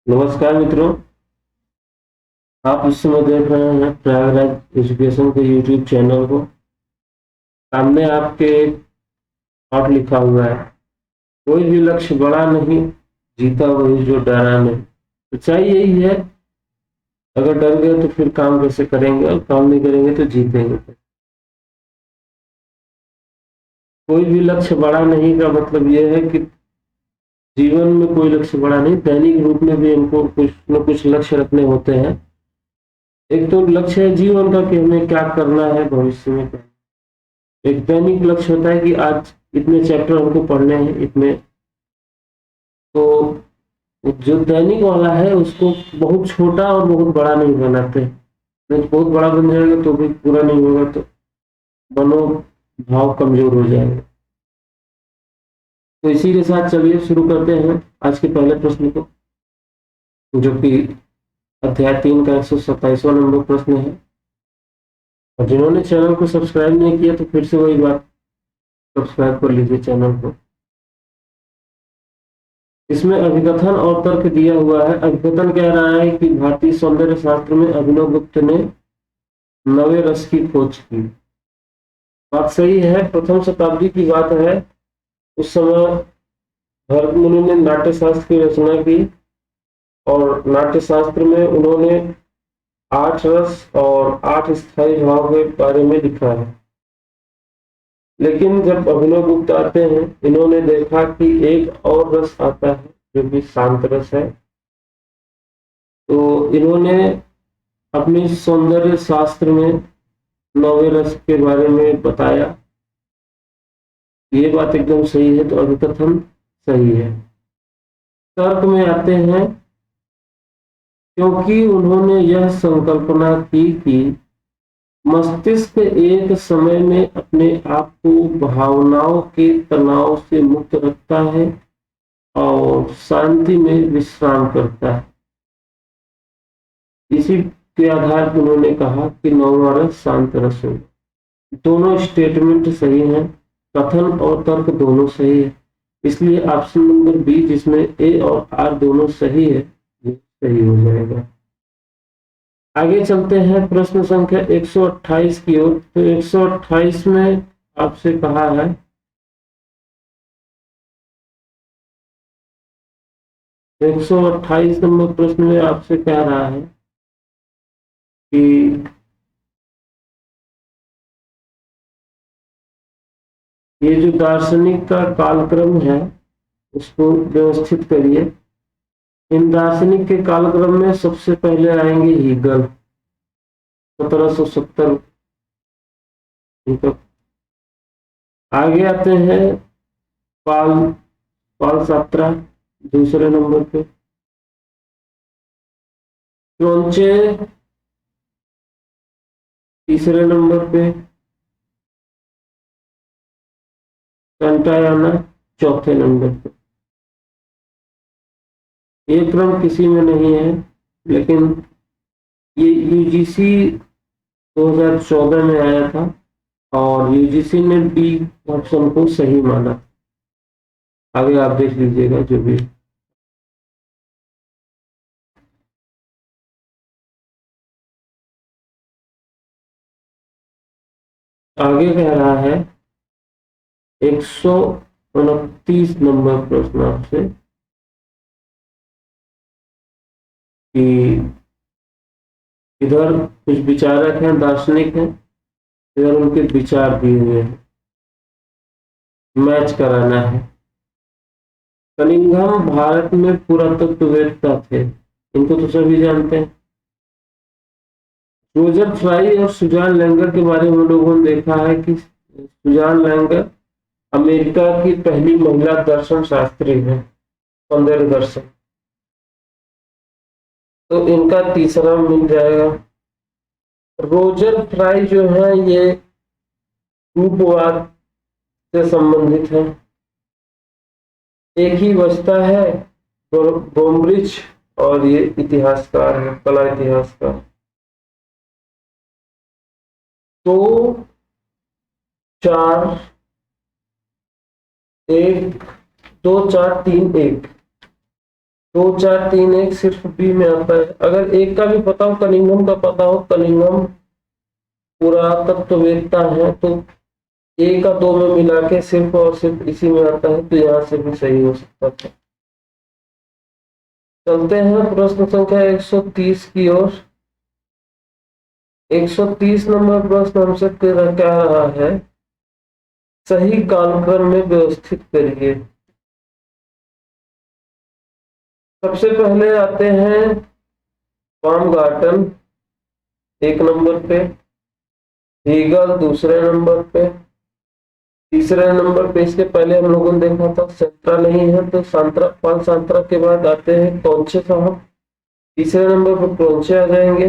नमस्कार मित्रों, आप इस समय देख रहे हैं प्रयागराज एजुकेशन के यूट्यूब चैनल को। सामने आपके एक थॉट लिखा हुआ है, कोई भी लक्ष्य बड़ा नहीं, जीता वही जो डरा नहीं। सच्चाई यही है, अगर डर गए तो फिर काम कैसे करेंगे, और काम नहीं करेंगे तो जीतेंगे कैसे? कोई भी लक्ष्य बड़ा नहीं का मतलब यह है कि जीवन में कोई लक्ष्य बड़ा नहीं, दैनिक रूप में भी हमको कुछ न कुछ लक्ष्य रखने होते हैं। एक तो लक्ष्य है जीवन का कि हमें क्या करना है भविष्य में। एक दैनिक लक्ष्य होता है कि आज इतने चैप्टर हमको पढ़ने हैं, इतने। तो जो दैनिक वाला है उसको बहुत छोटा और बहुत बड़ा नहीं बनाते। नहीं तो बहुत बड़ा बन जाएगा तो भी पूरा नहीं होगा, तो मनोभाव कमजोर हो जाएगा। तो इसी के साथ चलिए शुरू करते हैं आज के पहले प्रश्न को, जो कि अध्याय 3 का 127वां नंबर प्रश्न है। और जिन्होंने चैनल को सब्सक्राइब नहीं किया तो फिर से वही बात, सब्सक्राइब कर लीजिए चैनल को। इसमें अभिकथन और तर्क दिया हुआ है। अभिकथन कह रहा है कि भारतीय सौंदर्य शास्त्र में अभिनवगुप्त ने नवे रस की खोज की। बात सही है, प्रथम शताब्दी की बात है। उस समय भरत मुनि ने नाट्य शास्त्र की रचना की, और नाट्य शास्त्र में उन्होंने 8 रस और 8 स्थायी भाव के बारे में लिखा है। लेकिन जब अभिनवगुप्त आते हैं, इन्होंने देखा कि एक और रस आता है जो कि शांत रस है। तो इन्होंने अपने सौंदर्य शास्त्र में नौवे रस के बारे में बताया। ये बात एकदम सही है, तो अभिकथन सही है। तर्क में आते हैं, क्योंकि उन्होंने यह संकल्पना की कि मस्तिष्क एक समय में अपने आप को भावनाओं के तनाव से मुक्त रखता है और शांति में विश्राम करता है। इसी के आधार पर उन्होंने कहा कि नौवां रस शांत रस होगा। दोनों स्टेटमेंट सही हैं, कथन और तर्क दोनों सही है। इसलिए ऑप्शन नंबर बी, जिसमें ए और आर दोनों सही है, ये सही हो जाएगा। आगे चलते हैं प्रश्न संख्या 128 की ओर। तो 128 में आपसे कहा है, 128 नंबर प्रश्न में आपसे कह रहा है कि ये जो दार्शनिक का कालक्रम है उसको व्यवस्थित करिए। इन दार्शनिक के कालक्रम में सबसे पहले आएंगे हीगल, 1770 तक। आगे आते हैं पाल पाल सात्रा, दूसरे नंबर पे। क्रोंचे, तीसरे नंबर पे। संटायाना, चौथे नंबर पे। ये क्रम किसी में नहीं है, लेकिन ये यूजीसी 2014 में आया था, और यूजीसी ने बी ऑप्शन को सही माना। आगे आप देख लीजिएगा जो भी। आगे कह रहा है 129 नंबर प्रश्न आपसे कि इधर कुछ विचारक हैं, दार्शनिक हैं, इधर उनके विचार दिए हुए हैं, मैच कराना है। कनिंघम भारत में पुरातत्ववेत्ता थे, इनको तो सभी जानते हैं। रोजर फ्राई और सुजान लैंगर के बारे में लोगों ने देखा है कि सुजान लैंगर अमेरिका की पहली महिला दर्शन शास्त्री है, सौंदर्य दर्शन। तो इनका तीसरा मिल जाएगा। रोजर फ्राई जो है ये रूपवाद से संबंधित है। एक ही बचता है ब्रोमब्रिज, और ये इतिहासकार है, कला इतिहासकार। तो 4 1 2 4 3 1, 2 4 3 1 सिर्फ बी में आता है। अगर एक का भी पता हो, कनिंघम का पता हो, कनिंघम पुरातत्ववेत्ता है, तो ए का 2 में मिला के सिर्फ और सिर्फ इसी में आता है, तो यहाँ से भी सही हो सकता था। चलते हैं प्रश्न संख्या 130 की ओर। 130 नंबर प्रश्न हमसे कह रहा है, सही कालक्रम में व्यवस्थित करिए। सबसे पहले आते हैं बामगार्टन 1 नंबर पे, हीगल दूसरे नंबर पे, तीसरे नंबर पे इसके पहले हम लोगों ने देखा था संतरा नहीं है, तो सांत्रा, पाल सांत्रा के बाद आते हैं कौनचे साहब, तीसरे नंबर पर कौनचे आ जाएंगे।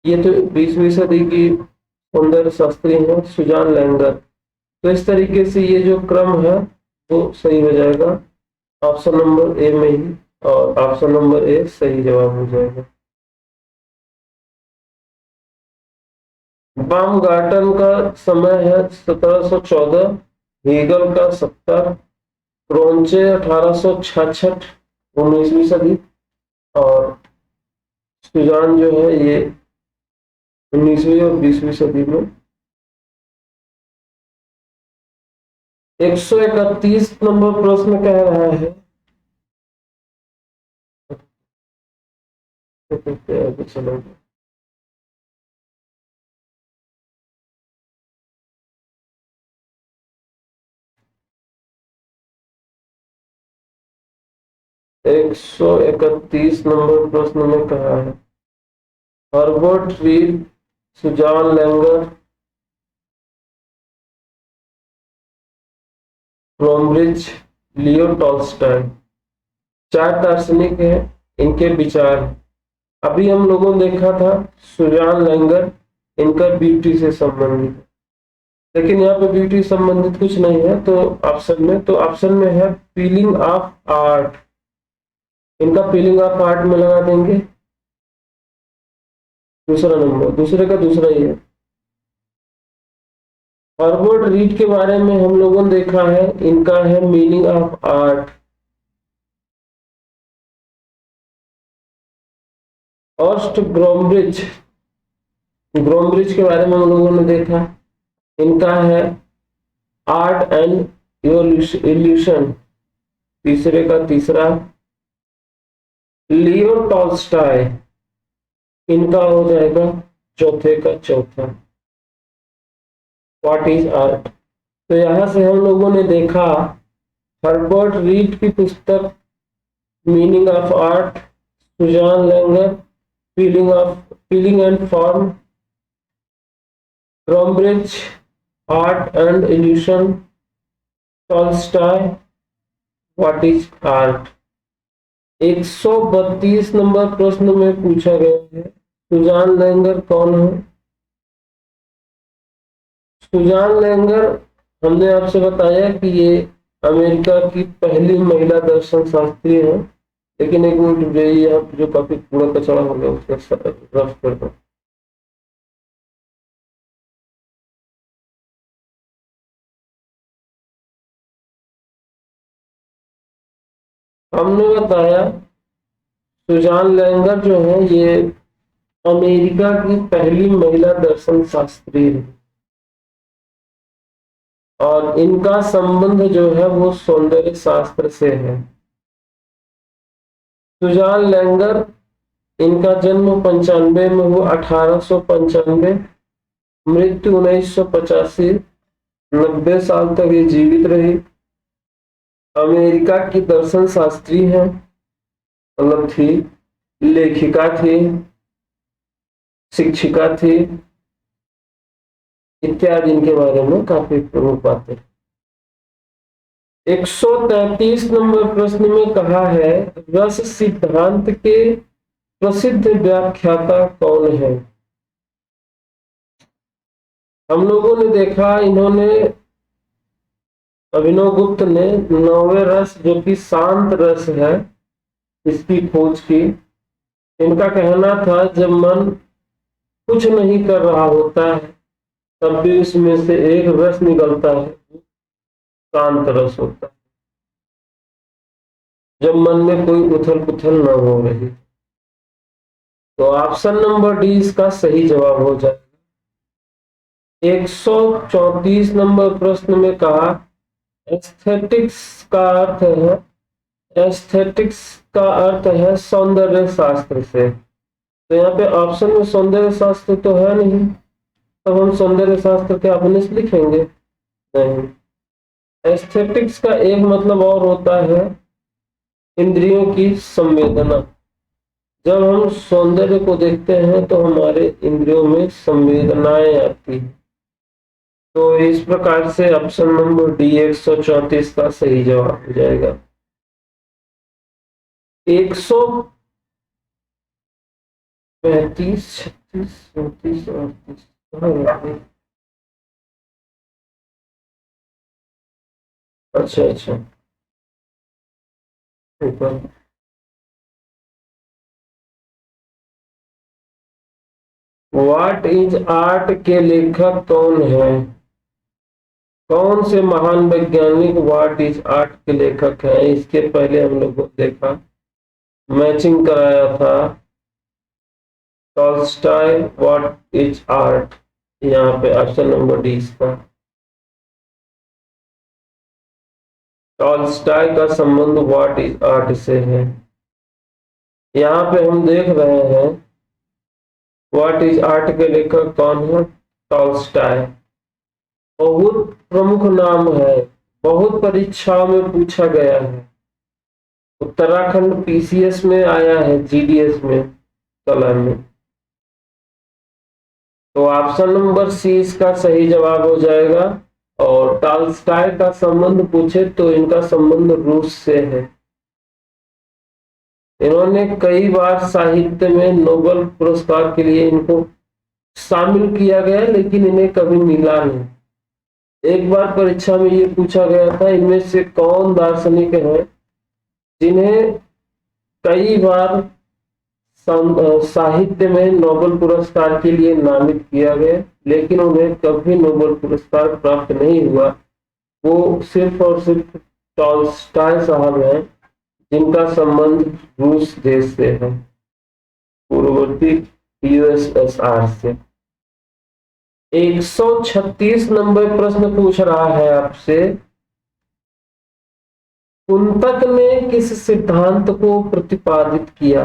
ये तो 20वीं सदी की सौंदर्य शास्त्री है सुजान लैंगर। तो इस तरीके से ये जो क्रम है वो सही हो जाएगा ऑप्शन नंबर ए में ही, और ऑप्शन नंबर ए सही जवाब हो जाएगा। बामगार्टन का समय है 1714, हीगल का 70, क्रोंचे 1866 19वीं सदी, और सुजान जो है ये 19वीं और 20वीं सदी में। 131 नंबर प्रश्न कह रहा है, चलो 131 नंबर प्रश्न में कहा है, हर्बर्ट रीड, सुजान लैंगर, क्रॉम्ब्रिज, लियो टॉल्स्टॉय, 4 दार्शनिक हैं, इनके विचार। अभी हम लोगों ने देखा था सुजान लैंगर, इनका ब्यूटी से संबंधित है, लेकिन यहाँ पे ब्यूटी संबंधित कुछ नहीं है तो ऑप्शन में है फीलिंग ऑफ आर्ट, इनका फीलिंग ऑफ आर्ट में लगा देंगे दूसरा नंबर, दूसरे का दूसरा ही है। हर्बर्ट रीड के बारे में हम लोगों ने देखा है, इनका है मीनिंग ऑफ आर्ट। ऑस्ट ग्रोम्ब्रिज, ग्रोम्ब्रिज के बारे में हम लोगों ने देखा, इनका है आर्ट एंड इल्यूशन, तीसरे का तीसरा। लियो टॉल्स्टॉय, इनका हो जाएगा चौथे का चौथा, व्हाट इज आर्ट। तो यहां से हम लोगों ने देखा हर्बर्ट रीड की पुस्तक meaning of art, Susanne Langer feeling and form, क्रॉम्ब्रिज art and illusion, Tolstoy what is art. 132 number प्रश्न में पूछा गया है, सुजान लैंगर कौन है। सुजान लैंगर, हमने आपसे बताया कि ये अमेरिका की पहली महिला दर्शन शास्त्री है, लेकिन एक मिनट यहाँ जो काफी कूड़ा कचरा हो गया उसका रफ कर दो। हमने बताया सुजान लैंगर जो है ये अमेरिका की पहली महिला दर्शन शास्त्री है, और इनका संबंध जो है वो सौंदर्य शास्त्र से है। सुजान लैंगर, इनका जन्म 95 में हुआ, 1895, मृत्यु 1985, 90 साल तक ये जीवित रही। अमेरिका की दर्शन शास्त्री है, मतलब थी, लेखिका थी, शिक्षिका थी, इत्यादि इनके बारे में काफी प्रमुख बातें। 133 नंबर प्रश्न में कहा है, रस सिद्धांत के प्रसिद्ध व्याख्याता कौन है। हम लोगों ने देखा इन्होंने, अभिनव गुप्त ने 9वें रस जो कि शांत रस है इसकी खोज की। इनका कहना था जब मन कुछ नहीं कर रहा होता है तब भी उसमें से एक रस निकलता है, शांत रस होता है। जब मन में कोई उथल पुथल न हो रही। तो ऑप्शन नंबर डी इसका सही जवाब हो जाए। 134 नंबर प्रश्न में कहा एस्थेटिक्स का अर्थ है, एस्थेटिक्स का अर्थ है सौंदर्य शास्त्र से। तो यहाँ पे ऑप्शन में सौंदर्य शास्त्र तो है नहीं, तब हम सौंदर्य शास्त्र के अपने से लिखेंगे नहीं। एस्थेटिक्स का एक मतलब और होता है इंद्रियों की संवेदना। जब हम सौंदर्य को देखते हैं तो हमारे इंद्रियों में संवेदनाएं आती हैं। तो इस प्रकार से ऑप्शन नंबर डी 134 का सही जवाब हो जाएगा। 135, 36, 37, 38 अच्छा अच्छा ऊपर। व्हाट इज आर्ट के लेखक कौन है? कौन से महान वैज्ञानिक व्हाट इज आर्ट के लेखक हैं? इसके पहले हम लोग को देखा, मैचिंग कराया था। टॉल्स्टॉय व्हाट इज आर्ट, यहाँ पे ऑप्शन नंबर डी इसका। टॉल्स्टॉय का संबंध व्हाट इज आर्ट से है। यहाँ पे हम देख रहे हैं व्हाट इज आर्ट के लेखक कौन है? टॉल्स्टॉय। बहुत प्रमुख नाम है, बहुत परीक्षाओं में पूछा गया है। उत्तराखंड पीसीएस में आया है, जीडीएस में, कला में। तो ऑप्शन नंबर सी इसका सही जवाब हो जाएगा। और टॉल्स्टॉय का संबंध पूछे तो इनका संबंध रूस से है। इन्होंने कई बार साहित्य में नोबेल पुरस्कार के लिए इनको शामिल किया गया, लेकिन इन्हें कभी मिला नहीं। एक बार परीक्षा में ये पूछा गया था इनमें से कौन दार्शनिक है जिन्हें कई बार साहित्य में नोबेल पुरस्कार के लिए नामित किया गया, लेकिन उन्हें कभी नोबेल पुरस्कार प्राप्त नहीं हुआ। वो सिर्फ और सिर्फ टॉल्स्टॉय साहब हैं जिनका संबंध रूस देश से है, पूर्ववर्ती यूएसएसआर से। 136 नंबर प्रश्न पूछ रहा है आपसे, कुंतक ने किस सिद्धांत को प्रतिपादित किया?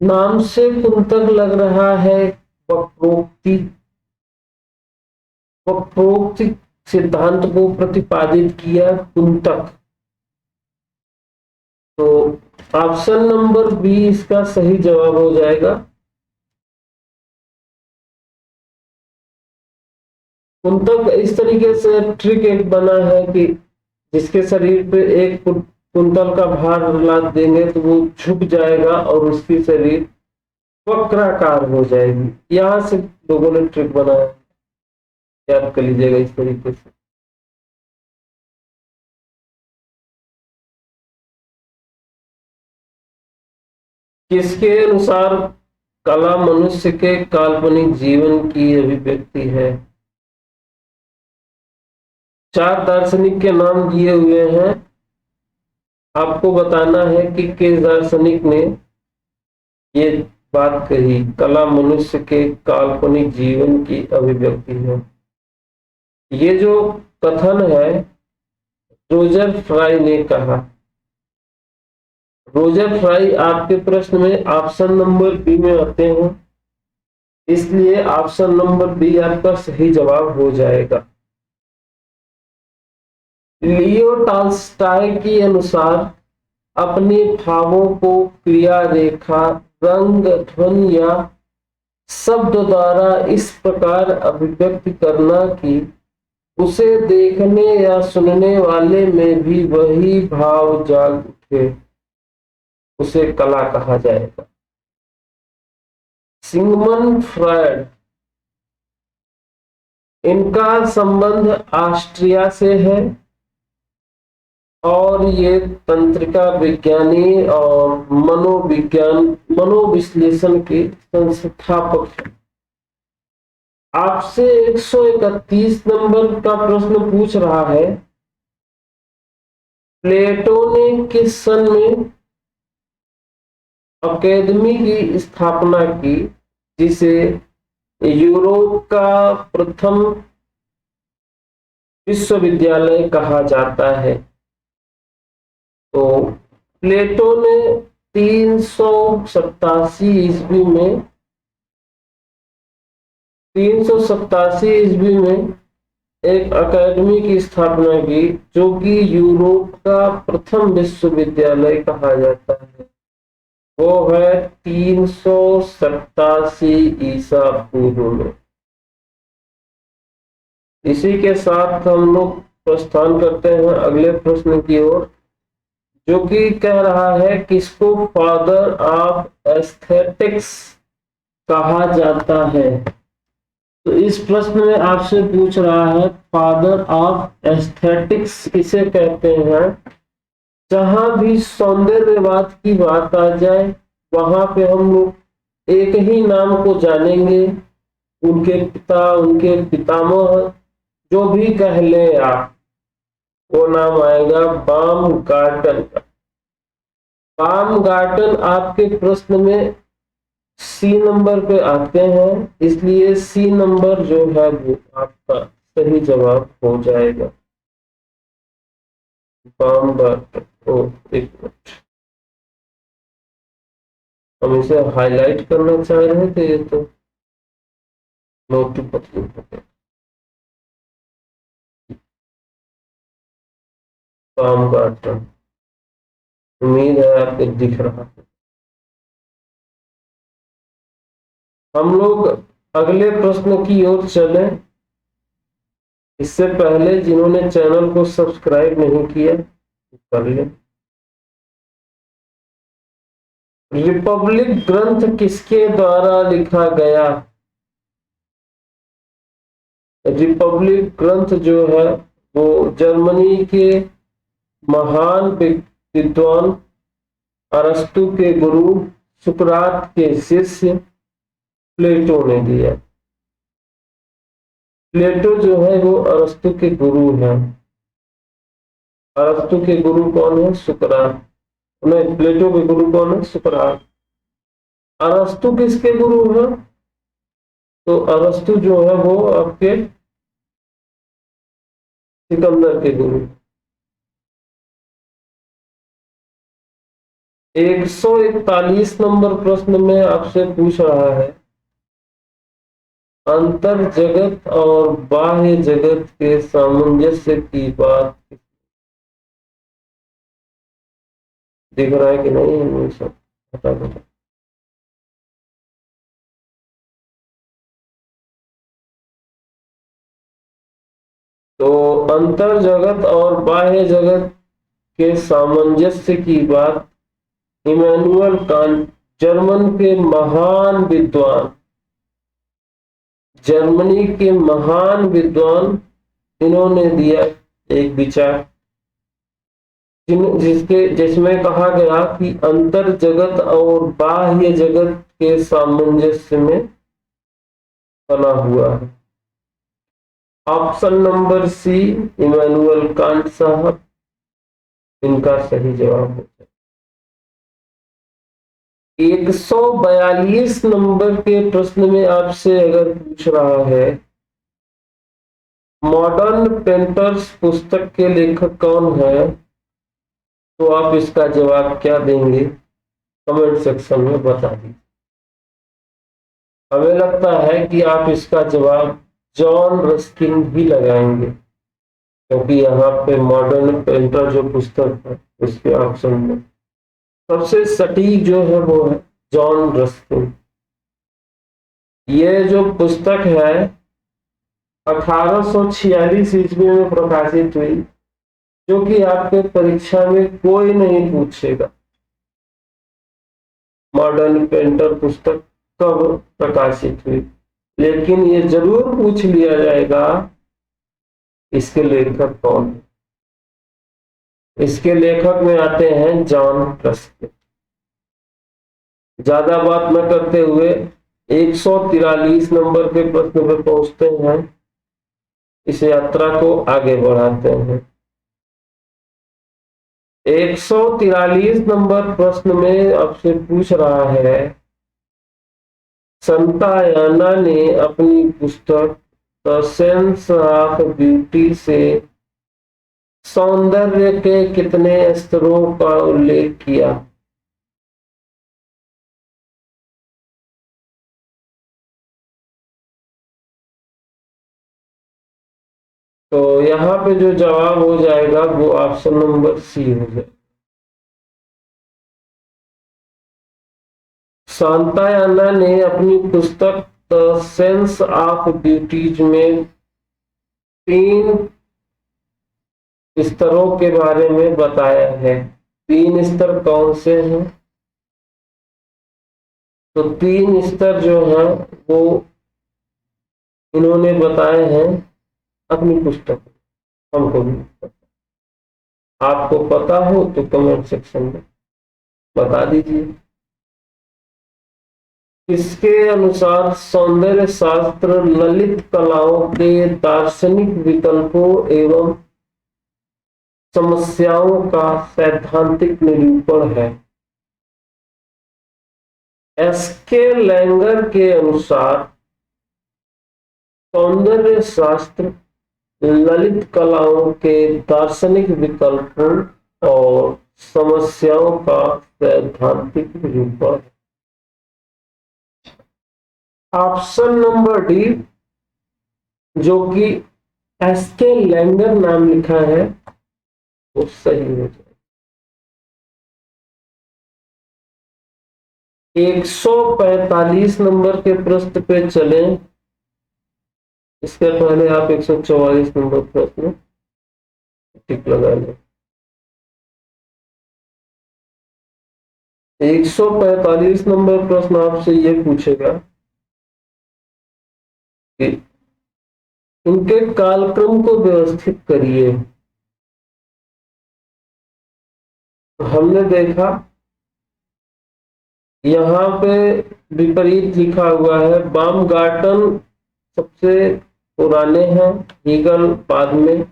नाम से कुंतक लग रहा है वक्रोक्ति, वक्रोक्ति सिद्धांत को प्रतिपादित किया कुंतक। तो ऑप्शन नंबर बी इसका सही जवाब हो जाएगा। कुंतक इस तरीके से ट्रिक एक बना है कि जिसके शरीर पे एक कुंतल का भार लाद देंगे तो वो झुक जाएगा और उसकी शरीर वक्राकार हो जाएगी। यहां से लोगों ने ट्रिक बनाया, याद कर लीजिएगा इस तरीके से। किसके अनुसार कला मनुष्य के काल्पनिक जीवन की अभिव्यक्ति है? 4 दार्शनिक के नाम दिए हुए हैं, आपको बताना है कि किस दार्शनिक ने ये बात कही कला मनुष्य के काल्पनिक जीवन की अभिव्यक्ति है। ये जो कथन है रोजर फ्राई ने कहा। रोजर फ्राई आपके प्रश्न में ऑप्शन नंबर बी में आते हैं, इसलिए ऑप्शन नंबर बी आपका सही जवाब हो जाएगा। लियो टॉल्स्टॉय के अनुसार अपने भावों को क्रिया रेखा, रंग, ध्वनि या शब्द द्वारा इस प्रकार अभिव्यक्त करना कि उसे देखने या सुनने वाले में भी वही भाव जाग उठे, उसे कला कहा जाएगा। सिगमंड फ्रॉयड, इनका संबंध ऑस्ट्रिया से है और ये तंत्रिका विज्ञानी और मनोविश्लेषण के संस्थापक हैं। आपसे 131 नंबर का प्रश्न पूछ रहा है, प्लेटो ने किस सन में अकेदमी की स्थापना की, जिसे यूरोप का प्रथम विश्वविद्यालय कहा जाता है? तो प्लेटो ने 387 ईस्वी में एक अकेडमी की स्थापना की, जो कि यूरोप का प्रथम विश्वविद्यालय कहा जाता है। वो है 387 ईसा पूर्व में। इसी के साथ हम लोग प्रस्थान करते हैं अगले प्रश्न की ओर, जो कि कह रहा है किसको फादर ऑफ एस्थेटिक्स कहा जाता है? तो इस प्रश्न में आपसे पूछ रहा है फादर ऑफ एस्थेटिक्स किसे कहते हैं। जहां भी सौंदर्यवाद की बात आ जाए, वहां पे हम लोग एक ही नाम को जानेंगे, उनके पिता, उनके पितामह जो भी कह ले आप, वो नाम आएगा बामगार्टन का। बामगार्टन आपके प्रश्न में सी नंबर पे आते हैं, इसलिए सी नंबर जो है वो आपका सही जवाब हो जाएगा। बामगार्टन। एक मिनट, हम इसे हाईलाइट करना चाह रहे थे, ये तो नोट पत्र। बामगार्टन, उम्मीद है आपको दिख रहा है। हम लोग अगले प्रश्न की ओर चले। इससे पहले जिन्होंने चैनल को सब्सक्राइब नहीं किया, कर ले। रिपब्लिक ग्रंथ किसके द्वारा लिखा गया? रिपब्लिक ग्रंथ जो है वो जर्मनी के महान विद्वान अरस्तु के गुरु सुकरात के शिष्य प्लेटो ने दिया। प्लेटो जो है वो अरस्तु के गुरु हैं। अरस्तु के गुरु कौन है? सुकरात। नहीं, प्लेटो के गुरु कौन है? सुकरात। अरस्तु किसके गुरु हैं? तो अरस्तु जो है वो आपके सिकंदर के गुरु। 141 नंबर प्रश्न में आपसे पूछ रहा है अंतर जगत और बाह्य जगत के सामंजस्य की बात। दिख रहा है कि नहीं? सब हटा दो। तो अंतर जगत और बाह्य जगत के सामंजस्य की बात इमैनुअल कांट, जर्मन के महान विद्वान, जर्मनी के महान विद्वान, इन्होंने दिया एक विचार, जिसमें कहा गया कि अंतर जगत और बाह्य जगत के सामंजस्य में बना हुआ है। Option number C, Immanuel Kant साहब, इनका सही जवाब होता है। 142 नंबर के प्रश्न में आपसे अगर पूछ रहा है मॉडर्न पेंटर्स पुस्तक के लेखक कौन है, तो आप इसका जवाब क्या देंगे? कमेंट सेक्शन में बता दीजिए। हमें लगता है कि आप इसका जवाब जॉन रस्किन ही लगाएंगे, क्योंकि यहाँ पे मॉडर्न पेंटर जो पुस्तक है उसके ऑप्शन में सबसे सटीक जो है वो है जॉन रस्किन। ये जो पुस्तक है 1846 ईस्वी में प्रकाशित हुई, जो कि आपके परीक्षा में कोई नहीं पूछेगा। मॉडर्न पेंटर पुस्तक कब प्रकाशित हुई, लेकिन ये जरूर पूछ लिया जाएगा इसके लेखक कौन है। इसके लेखक में आते हैं जॉन रस्किन। ज्यादा बात न करते हुए 143 नंबर के प्रश्न पर पहुंचते हैं, इस यात्रा को आगे बढ़ाते हैं। 143 नंबर प्रश्न में आपसे पूछ रहा है, संतायाना ने अपनी पुस्तक द सेंस ऑफ ब्यूटी से सौंदर्य के कितने स्तरों का उल्लेख किया? तो यहाँ पे जो जवाब हो जाएगा वो ऑप्शन नंबर सी हो जाएगा। सांतायाना ने अपनी पुस्तक द सेंस ऑफ ब्यूटीज में 3 स्तरों के बारे में बताया है। 3 स्तर कौन से हैं? तो 3 स्तर जो हैं वो इन्होंने बताए हैं अपनी पुस्तक। हमको भी आपको पता हो तो कमेंट सेक्शन में बता दीजिए। इसके अनुसार सौंदर्य शास्त्र ललित कलाओं के दार्शनिक विकल्पों एवं समस्याओं का सैद्धांतिक निरूपण है। एसके लैंगर के अनुसार सौंदर्य शास्त्र ललित कलाओं के दार्शनिक विकल्पों और समस्याओं का सैद्धांतिक निरूपण है। ऑप्शन नंबर डी, जो कि एसके लैंगर नाम लिखा है, वो सही हो जाए। 145 नंबर के प्रश्न पे चलें। इसके पहले आप 144 नंबर प्रश्न टिक लगा लें। 145 नंबर प्रश्न आपसे ये पूछेगा कि इनके कालक्रम को व्यवस्थित करिए। हमने देखा यहाँ पे विपरीत लिखा हुआ है। बामगार्टन सबसे पुराने हैं, हीगल बाद में,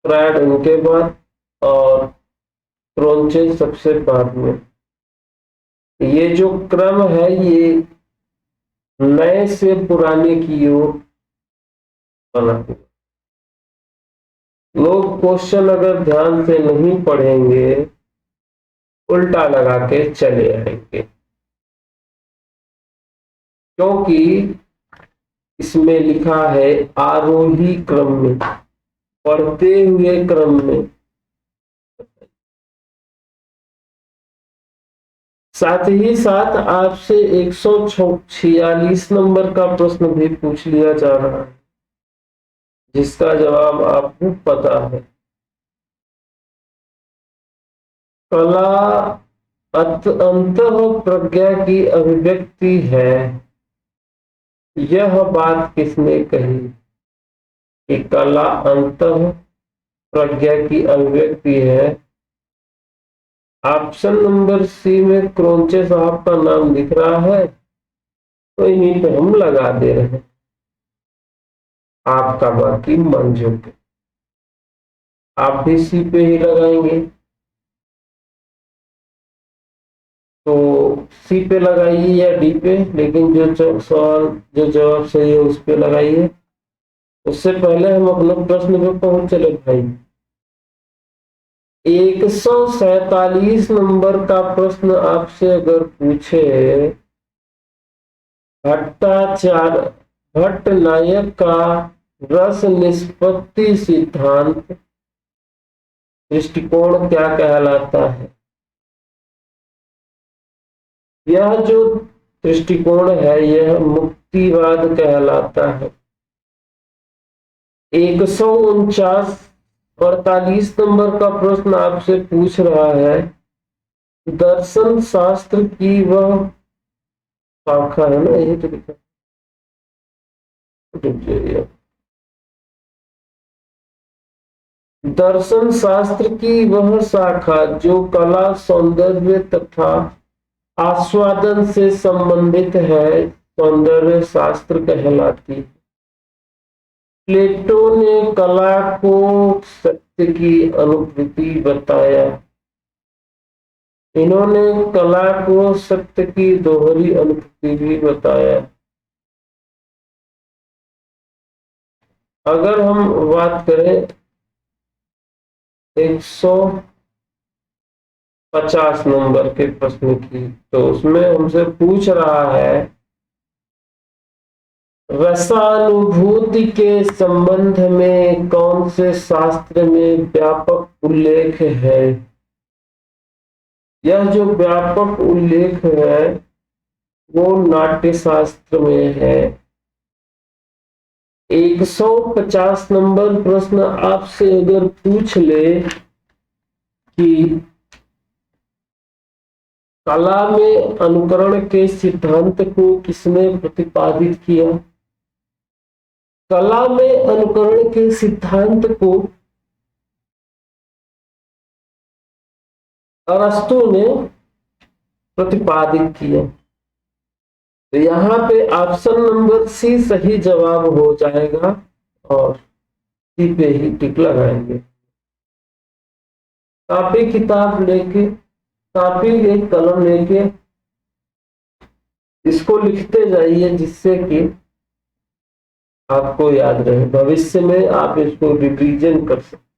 फ्रायड उनके बाद और क्रोंचे सबसे बाद में। ये जो क्रम है ये नए से पुराने की ओर बना हुआ। लोग क्वेश्चन अगर ध्यान से नहीं पढ़ेंगे उल्टा लगा के चले आएंगे, क्योंकि इसमें लिखा है आरोही क्रम में, बढ़ते हुए क्रम में। साथ ही साथ आपसे 146 नंबर का प्रश्न भी पूछ लिया जा रहा है, जिसका जवाब आपको पता है। कला अंतः प्रज्ञा की अभिव्यक्ति है, यह बात किसने कही कि कला अंतः प्रज्ञा की अभिव्यक्ति है? ऑप्शन नंबर सी में क्रोंचे साहब का नाम दिख रहा है, तो इन्हीं पे हम लगा दे रहे हैं। आपका बाकी मन झुके, आप भी सी पे ही लगाएंगे तो सी पे लगाइए या डी पे, लेकिन जो सवाल जो जवाब सही है उस पे लगाइए। उससे पहले हम अपने प्रश्न पे पहुंच चले भाई। 147 नंबर का प्रश्न आपसे अगर पूछे, भट्ट नायक का रस निष्पत्ति सिद्धांत दृष्टिकोण क्या कहलाता है? यह जो दृष्टिकोण है यह मुक्तिवाद कहलाता है। 149 नंबर का प्रश्न आपसे पूछ रहा है, दर्शन शास्त्र की वह शाखा है ना, यही तो लिखा, दर्शन शास्त्र की वह शाखा जो कला सौंदर्य तथा आस्वादन से संबंधित है, सौंदर्य शास्त्र कहलाती है। प्लेटो ने कला को सत्य की अनुभूति बताया। इन्होंने कला को सत्य की दोहरी अनुभूति भी बताया। अगर हम बात करें 150 नंबर के प्रश्न की, तो उसमें हमसे पूछ रहा है रसानुभूति के संबंध में कौन से शास्त्र में व्यापक उल्लेख है। यह जो व्यापक उल्लेख है वो नाट्य शास्त्र में है। 150 नंबर प्रश्न आपसे अगर पूछ ले कि कला में अनुकरण के सिद्धांत को किसने प्रतिपादित किया, कला में अनुकरण के सिद्धांत को अरस्तु ने प्रतिपादित किया, तो यहाँ पे ऑप्शन नंबर सी सही जवाब हो जाएगा और सी पे ही टिक लगाएंगे। कॉपी किताब लेके, कॉपी एक कलम लेके इसको लिखते जाइए जिससे कि आपको याद रहे, भविष्य में आप इसको रिवीजन कर सकते।